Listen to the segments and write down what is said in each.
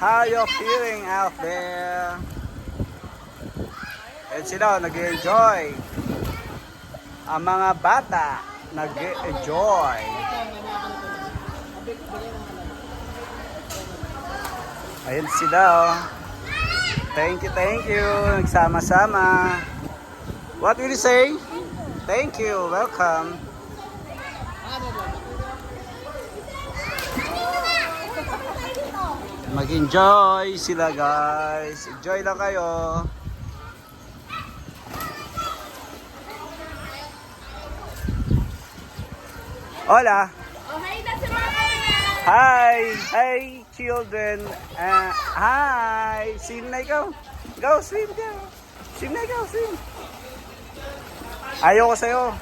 How you feeling out there? And sila, nag-enjoy. Ang mga bata, nag-enjoy. Ayun sila, oh. Thank you. Nagsama-sama. What will you say? Thank you. Welcome. Mag-enjoy sila, guys. Enjoy lang kayo. Hola. Oh, hi na sa mga kaibigan. Hi children. Hi. Swim na ikaw. Go, swim ka. Swim na ikaw, swim. Ayoko sa'yo.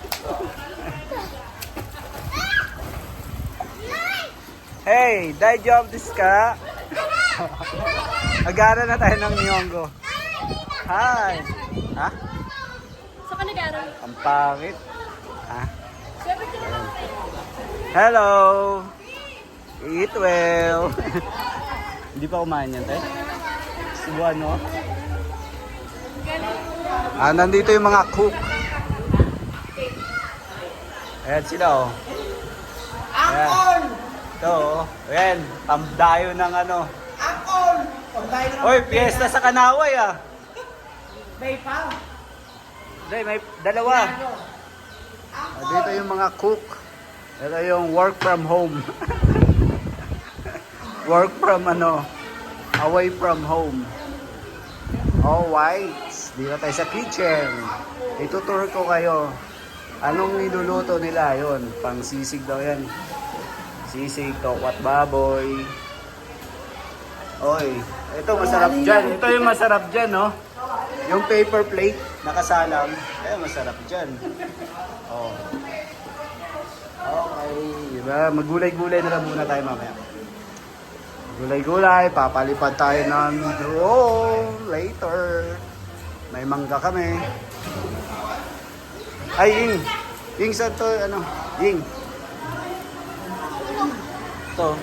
Hey, daijoubu desu ka? Mag-aaral na tayo ng Nihongo. Hi. Ha? Saan ka nag-aaral? Ang pangit. Ha? Siyempre ka naman. Hello. Eat well. Hindi pa kumain yan, tayo? Subuhan, no? Nandito yung mga cook. Ayan sila, oh. Ayan. Ito, oh. Ayan, pamdayo ng ano. Angkol! Pagdayo na Oy, piyesta sa Kanaway, ah. may pa. Hindi, may dalawa. Dito yung mga cook. Ito yung work from home. Work from away from home. Alright, dito tayo sa kitchen. Itutur ko kayo. Anong niluluto nila? Yun, pang sisig daw yan. Sisig, tokwat baboy. Oy, ito masarap dyan. Ito yung masarap dyan, no? Yung paper plate, nakasalang. Masarap dyan. Oh. Okay, diba? Magulay-gulay na lang muna tayo mamaya. Gulay-gulay, papalipad tayo ng drone later. May mangga kami. Ay, Ying. Ying, saan to? Ying. Ito.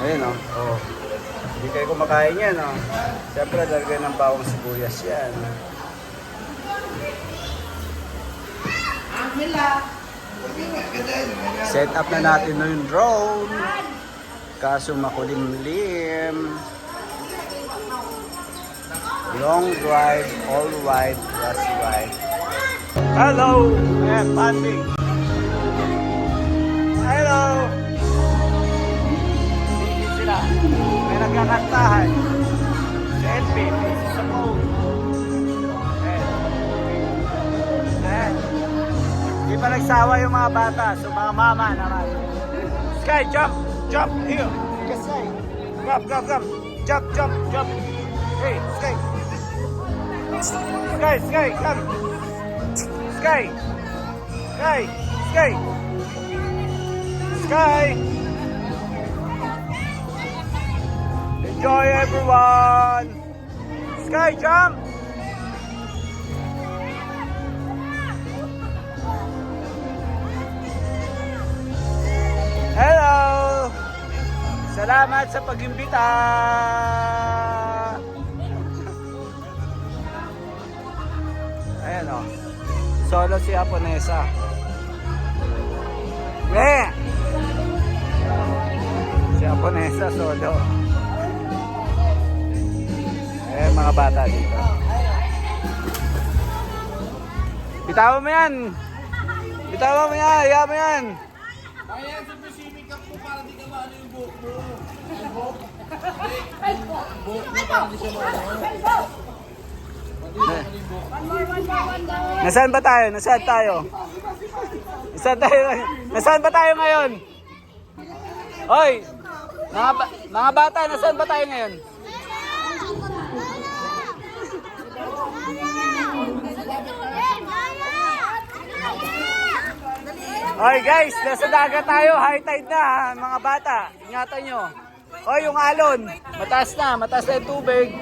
Ayun, oh. Oh. Hindi kayo kumakain yan, oh. Siyempre, lagay ng bawang sibuyas yan. Set up na natin yung drone. Kaso makulimlim. Long drive, all right, last right. Hello! Ayan, panding. Hello! Sige sila. May nagkakantahan. Selfie, sa phone. Ayan. Di pa nagsawa yung mga bata, so mga mama naman. Sky, jump! Jump here. Sky. Come. Jump. Hey, Sky. Sky, come. Sky. Enjoy everyone. Sky, jump. Hello. Salamat sa pag-imbita. Ayan, oh. Solo si Aponesa. Si Aponesa solo. Mga bata dito. Bitawan mo yan. Hayaan mo yan. Kaya sa Pacific Cup mo para di ka maano yung buhok mo. Yung buhok? Buhok mo para di siya maano. Nasaan ba tayo? Nasaan ba tayo ngayon? Hoy! Mga bata, nasaan ba tayo ngayon? Hoy guys, nasa dagat tayo. High tide na, ha? Mga bata. Ingatan nyo. Hoy, yung alon. Mataas na yung tubig.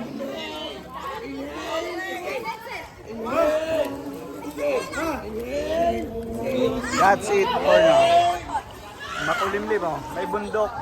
That's it for now. Makulimlim, oh. May bundok.